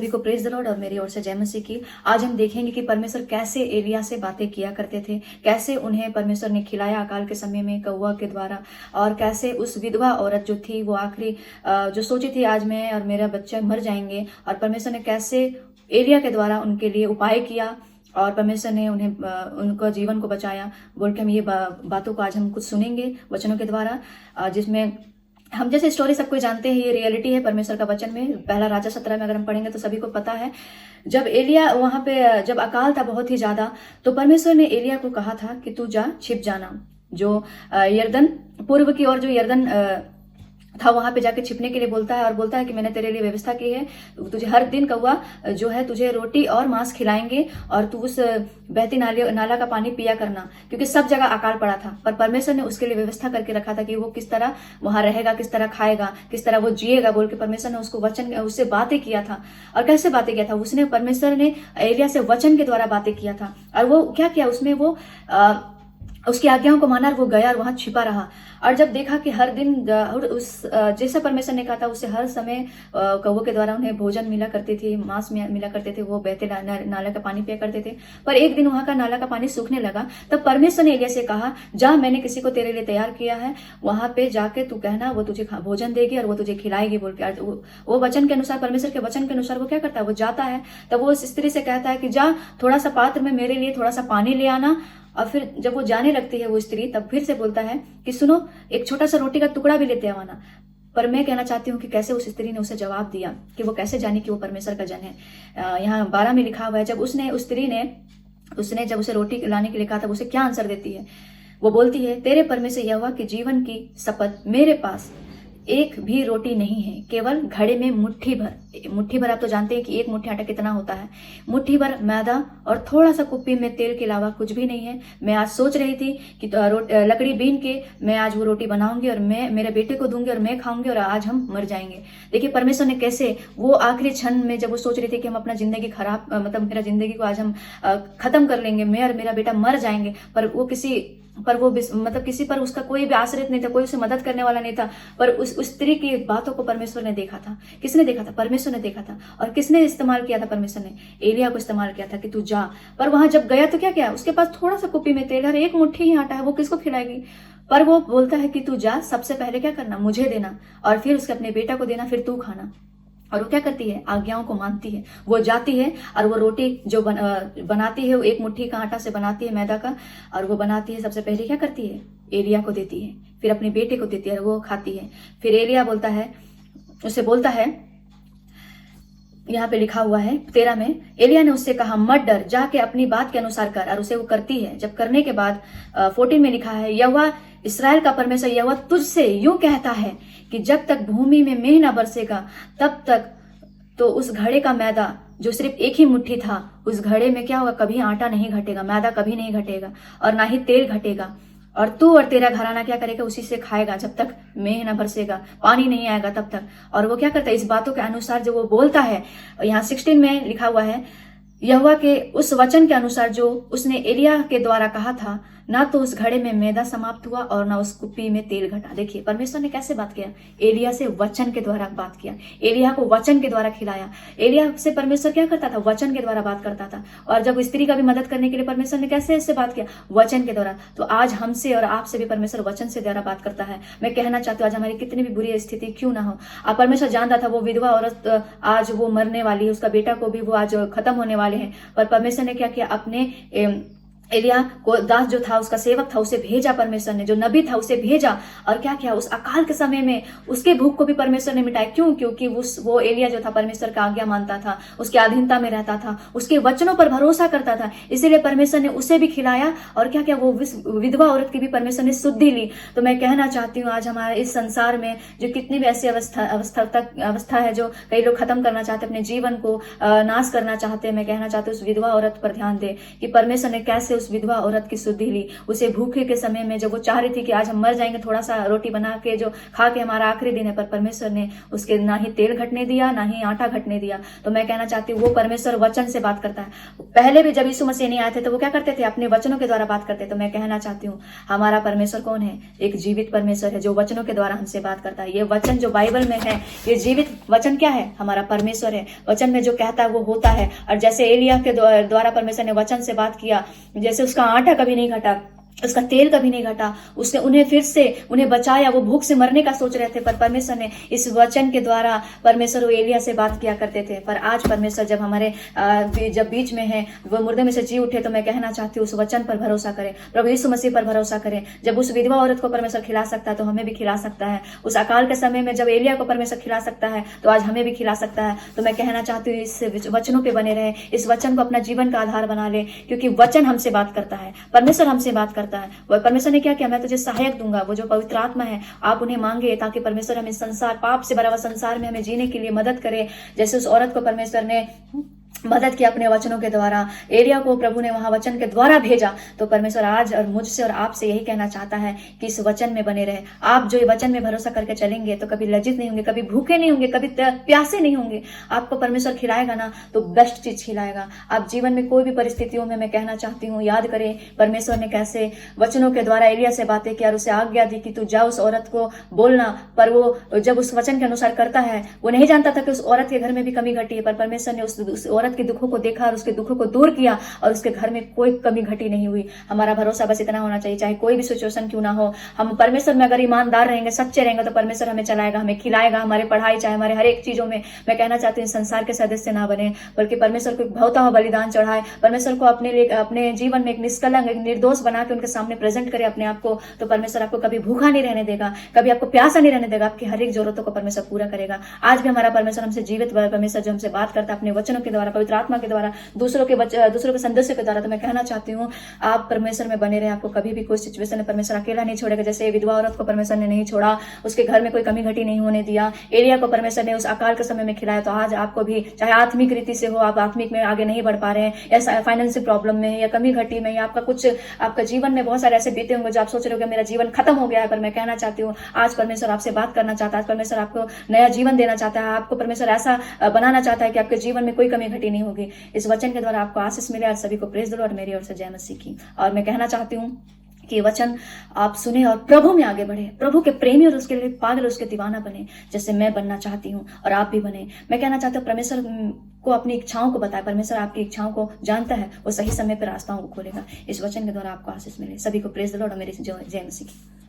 सभी को praise the Lord और मेरी ओर से जय मसीह की। आज हम देखेंगे कि परमेश्वर कैसे एलिया से बातें किया करते थे, कैसे उन्हें परमेश्वर ने खिलाया अकाल के समय में कौवा के द्वारा, और कैसे उस विधवा औरत जो थी वो आखिरी जो सोची थी आज मैं और मेरा बच्चा मर जाएंगे, और परमेश्वर ने कैसे एलिया के द्वारा उनके लिए उपाय किया और परमेश्वर ने उन्हें उनका जीवन को बचाया। बोल के हम ये बातों को आज हम कुछ सुनेंगे वचनों के द्वारा, जिसमें हम जैसे स्टोरी सबको जानते हैं, ये रियलिटी है परमेश्वर का वचन में। पहला राजा 17 में अगर हम पढ़ेंगे तो सभी को पता है, जब एलिया वहां पे जब अकाल था बहुत ही ज्यादा, तो परमेश्वर ने एलिया को कहा था कि तू जा छिप जाना, जो यरदन पूर्व की ओर जो यरदन था वहां पे जाके छिपने के लिए बोलता है, और बोलता है कि मैंने तेरे लिए व्यवस्था की है, तुझे हर दिन कौवा जो है तुझे रोटी और मांस खिलाएंगे, और तू उस बहती नाला का पानी पिया करना, क्योंकि सब जगह अकाल पड़ा था। पर परमेश्वर ने उसके लिए व्यवस्था करके रखा था कि वो किस तरह वहां रहेगा, किस तरह खाएगा, किस तरह वो जिएगा, बोल के परमेश्वर ने उसको वचन उससे बातें किया था। और कैसे बातें किया था उसने, परमेश्वर ने एलिया से वचन के द्वारा बातें किया था। और वो क्या किया उसमें, वो उसकी आज्ञाओं को माना और वो गया और वहां छिपा रहा। और जब देखा कि हर दिन उस जैसा परमेश्वर ने कहा था उससे हर समय कौवों के द्वारा उन्हें भोजन मिला करती थी, मांस मिला करते थे, वो बहते नाला का पानी पिया करते थे। पर एक दिन वहां का नाला का पानी सूखने लगा, तब परमेश्वर ने एलिया से कहा, जा मैंने किसी को तेरे लिए तैयार किया है, वहां पे जाके तू कहना, वो तुझे भोजन देगी और वो तुझे खिलाएगी, बोल के। वो वचन के अनुसार, परमेश्वर के वचन के अनुसार वो क्या करता है, वो जाता है। तब वो उस स्त्री से कहता है कि जा थोड़ा सा पात्र में मेरे लिए थोड़ा सा पानी ले आना। और फिर जब वो जाने लगती है वो स्त्री, तब फिर से बोलता है कि सुनो, एक छोटा सा रोटी का टुकड़ा भी लेते आवाना। पर मैं कहना चाहती हूँ कि कैसे उस स्त्री ने उसे जवाब दिया, कि वो कैसे जानी कि वो परमेश्वर का जन है। यहाँ 12 में लिखा हुआ है, जब उस स्त्री ने जब उसे रोटी लाने के लिए कहा था, उसे क्या आंसर देती है। वो बोलती है, तेरे परमेश्वर यहोवा की जीवन की शपथ, मेरे पास एक भी रोटी नहीं है, केवल घड़े में मुट्ठी भर। आप तो जानते हैं कि एक मुट्ठी आटा कितना होता है। मुट्ठी भर मैदा और थोड़ा सा कुप्पी में तेल के अलावा कुछ भी नहीं है। मैं आज सोच रही थी कि लकड़ी बीन के मैं आज वो रोटी बनाऊंगी और मैं मेरे बेटे को दूंगी और मैं खाऊंगी और आज हम मर जाएंगे। देखिए परमेश्वर ने कैसे वो आखिरी क्षण में जब वो सोच रही थी कि हम अपना जिंदगी खराब, मतलब मेरा जिंदगी को आज हम खत्म कर लेंगे, मैं और मेरा बेटा मर जाएंगे, पर वो किसी पर उसका कोई भी आश्रित नहीं था, कोई उसे मदद करने वाला नहीं था। पर उस स्त्री की बातों को परमेश्वर ने देखा था। किसने देखा था? परमेश्वर ने देखा था। और किसने इस्तेमाल किया था? परमेश्वर ने एलिया को इस्तेमाल किया था कि तू जा। पर वहां जब गया तो क्या किया, उसके पास थोड़ा सा कुप्पी में तेल और एक मुट्ठी ही आटा है, वो किसको खिलाएगी। पर वो बोलता है कि तू जा, सबसे पहले क्या करना, मुझे देना, और फिर उसके अपने बेटा को देना, फिर तू खाना। और वो क्या करती है, आज्ञाओं को मानती है। वो जाती है और वो रोटी जो बनाती है, वो एक मुट्ठी का आटा से बनाती है, मैदा का, और वो बनाती है। सबसे पहले क्या करती है, एलिया को देती है, फिर अपने बेटे को देती है और वो खाती है। फिर एलिया उसे बोलता है, यहाँ पे लिखा हुआ है 13 में, एलिया ने उससे कहा, मत डर, जाके अपनी बात के अनुसार कर। और उसे वो करती है। जब करने के बाद 14 में लिखा है, यहोवा इस्राएल का परमेश्वर यहोवा तुझसे यूं कहता है कि जब तक भूमि में मेंह न बरसेगा तब तक तो उस घड़े का मैदा जो सिर्फ एक ही मुट्ठी था, उस घड़े में क्या होगा, कभी आटा नहीं घटेगा, मैदा कभी नहीं घटेगा, और ना ही तेल घटेगा। और तू और तेरा घराना क्या करेगा, उसी से खाएगा जब तक मेंह न बरसेगा, पानी नहीं आएगा तब तक। और वो क्या करता है, इस बातों के अनुसार जो वो बोलता है, यहाँ 16 में लिखा हुआ है, यहोवा के उस वचन के अनुसार जो उसने एलिया के द्वारा कहा था, ना तो उस घड़े में मैदा समाप्त हुआ और ना उस कुप्पी में तेल घटा। देखिए परमेश्वर ने कैसे बात किया, एलिया से वचन के द्वारा बात किया, एलिया को वचन के द्वारा खिलाया। एलिया से परमेश्वर क्या करता था, वचन के द्वारा बात करता था। और जब स्त्री का भी मदद करने के लिए परमेश्वर ने कैसे इससे बात किया, वचन के द्वारा। तो आज हमसे और आपसे भी परमेश्वर वचन से द्वारा बात करता है। मैं कहना चाहती हूँ, आज हमारी कितनी भी बुरी स्थिति क्यों ना हो, अब परमेश्वर जानता था वो विधवा औरत आज वो मरने वाली है, उसका बेटा को भी वो आज खत्म होने वाले हैं। पर परमेश्वर ने क्या किया, अपने एलिया को, दास जो था, उसका सेवक था, उसे भेजा परमेश्वर ने, जो नबी था उसे भेजा। और क्या किया, उस अकाल के समय में उसके भूख को भी परमेश्वर ने मिटाया। क्यों? क्योंकि वो एलिया जो था परमेश्वर का आज्ञा मानता था, उसके अधीनता में रहता था, उसके वचनों पर भरोसा करता था, इसीलिए परमेश्वर ने उसे भी खिलाया। और क्या किया, वो विधवा औरत की भी परमेश्वर ने शुद्धि ली। तो मैं कहना चाहती हूँ, आज हमारे इस संसार में जो कितनी भी ऐसी अवस्था है, जो कई लोग खत्म करना चाहते, अपने जीवन को नाश करना चाहते हैं, मैं कहना चाहती हूँ उस विधवा औरत पर ध्यान दे कि परमेश्वर ने कैसे उस विधवा औरत की सुधि ली। उसे भूखे के समय में जब वो चाह रही थी कि आज हम मर जाएंगे, थोड़ा सा रोटी बना के जो खा के हमारा आखिरी दिन है, पर परमेश्वर ने उसके ना ही तेल घटने दिया, ना ही आटा घटने दिया। तो मैं कहना चाहती हूँ वो परमेश्वर वचन से बात करता है। पहले भी जब यीशु मसीह नहीं आए थे तो वो क्या करते थे? अपने वचनों के द्वारा बात करते। तो मैं कहना चाहती हूँ हमारा परमेश्वर कौन है? एक जीवित परमेश्वर है जो वचनों के द्वारा हमसे बात करता है। ये वचन जो बाइबल में है, ये जीवित वचन क्या है? हमारा परमेश्वर है। वचन में जो कहता है वो होता है। और जैसे एलिया के द्वारा परमेश्वर ने वचन से बात किया, जैसे उसका आटा कभी नहीं घटा, उसका तेल कभी नहीं घटा, उसने उन्हें फिर से उन्हें बचाया। वो भूख से मरने का सोच रहे थे, पर परमेश्वर ने इस वचन के द्वारा परमेश्वर वो एलिया से बात किया करते थे। पर आज परमेश्वर जब हमारे जब बीच में है, वो मुर्दे में से जी उठे, तो मैं कहना चाहती हूँ उस वचन पर भरोसा करें, प्रभु यीशु मसीह पर भरोसा करें। जब उस विधवा औरत को परमेश्वर खिला सकता है तो हमें भी खिला सकता है। उस अकाल के समय में जब एलिया को परमेश्वर खिला सकता है तो आज हमें भी खिला सकता है। तो मैं कहना चाहती हूँ इस वचनों पे बने रहे, इस वचन को अपना जीवन का आधार बना ले, क्योंकि वचन हमसे बात करता है, परमेश्वर हमसे बात करता है। परमेश्वर ने क्या किया? मैं तुझे सहायक दूंगा। वो जो पवित्र आत्मा है, आप उन्हें मांगे ताकि परमेश्वर हमें संसार, पाप से भरा हुआ संसार में हमें जीने के लिए मदद करे। जैसे उस औरत को परमेश्वर ने मदद की अपने वचनों के द्वारा, एलिया को प्रभु ने वहां वचन के द्वारा भेजा। तो परमेश्वर आज और मुझसे और आपसे यही कहना चाहता है कि इस वचन में बने रहे। आप जो ये वचन में भरोसा करके चलेंगे तो कभी लज्जित नहीं होंगे, कभी भूखे नहीं होंगे, कभी प्यासे नहीं होंगे। आपको परमेश्वर खिलाएगा ना तो बेस्ट चीज खिलाएगा। आप जीवन में कोई भी परिस्थितियों में, मैं कहना चाहती हूँ, याद करें परमेश्वर ने कैसे वचनों के द्वारा एलिया से बातें की और उसे आज्ञा दी कि तू जा उस औरत को बोलना। पर वो जब उस वचन के अनुसार करता है, वो नहीं जानता था कि उस औरत के घर में भी कमी घटी है, पर परमेश्वर ने उस औरत के दुखों को देखा और उसके दुखों को दूर किया और उसके घर में कोई कमी घटी नहीं हुई। हमारा भरोसा बस इतना होना चाहिए, चाहे कोई भी सिचुएशन क्यों ना हो, हम परमेश्वर में अगर ईमानदार रहेंगे, सच्चे रहेंगे, तो परमेश्वर हमें चलाएगा, हमें खिलाएगा। हमारे पढ़ाई चाहे हमारे हर एक चीजों में, मैं कहना चाहती हूँ संसार के सदस्य ना बने, बल्कि परमेश्वर को भावता हुआ बलिदान चढ़ाए, परमेश्वर को अपने लिए, अपने जीवन में एक निष्कलंक, एक निर्दोष बना के उनके सामने प्रेजेंट करे अपने आप को। तो परमेश्वर आपको कभी भूखा नहीं रहने देगा, कभी आपको प्यासा नहीं रहने देगा, आपकी हर एक जरूरतों को परमेश्वर पूरा करेगा। आज भी हमारा परमेश्वर हमसे जीवित परमेश्वर जो हमसे बात करता है अपने वचनों के द्वारा, पवित्र आत्मा के द्वारा, दूसरों के सदस्यों के द्वारा। तो मैं कहना चाहती हूँ आप परमेश्वर में बने रहे, आपको कभी भी कोई सिचुएशन में परमेश्वर अकेला नहीं छोड़ेगा। जैसे विधवा औरत को परमेश्वर ने नहीं छोड़ा, उसके घर में कोई कमी घटी नहीं होने दिया, एलिया को परमेश्वर ने उस अकाल के समय में खिलाया। तो आज आपको भी, चाहे आत्मिक रीति से हो, आप आत्मिक में आगे नहीं बढ़ पा रहे हैं, या फाइनेंशियल प्रॉब्लम में, या कमी घटी में, या आपका कुछ, आपका जीवन में बहुत सारे ऐसे बीते होंगे जो आप सोच रहे हो मेरा जीवन खत्म हो गया है। पर मैं कहना चाहती हूँ आज परमेश्वर आपसे बात करना चाहता है, परमेश्वर आपको नया जीवन देना चाहता है, आपको परमेश्वर ऐसा बनाना चाहता है कि आपके जीवन में कोई कमी घटी नहीं होगी। इस वचन के द्वारा आपको आशीष मिले। और सभी को प्रेज दो और मेरी ओर से जय मसीह की। और मैं कहना चाहती हूँ कि वचन आप सुने और प्रभु में आगे बढ़े, प्रभु के प्रेमी और उसके लिए पागल, उसके दीवाना बने, जैसे मैं बनना चाहती हूँ और आप भी बने। मैं कहना चाहती हूँ परमेश्वर को अपनी इच्छाओं को बताए, परमेश्वर आपकी इच्छाओं को जानता है, वो सही समय पर रास्ताओं को खोलेगा। इस वचन के द्वारा आपको आशीष मिले। सभी को प्रेज द लॉर्ड और मेरी जय मसीह की।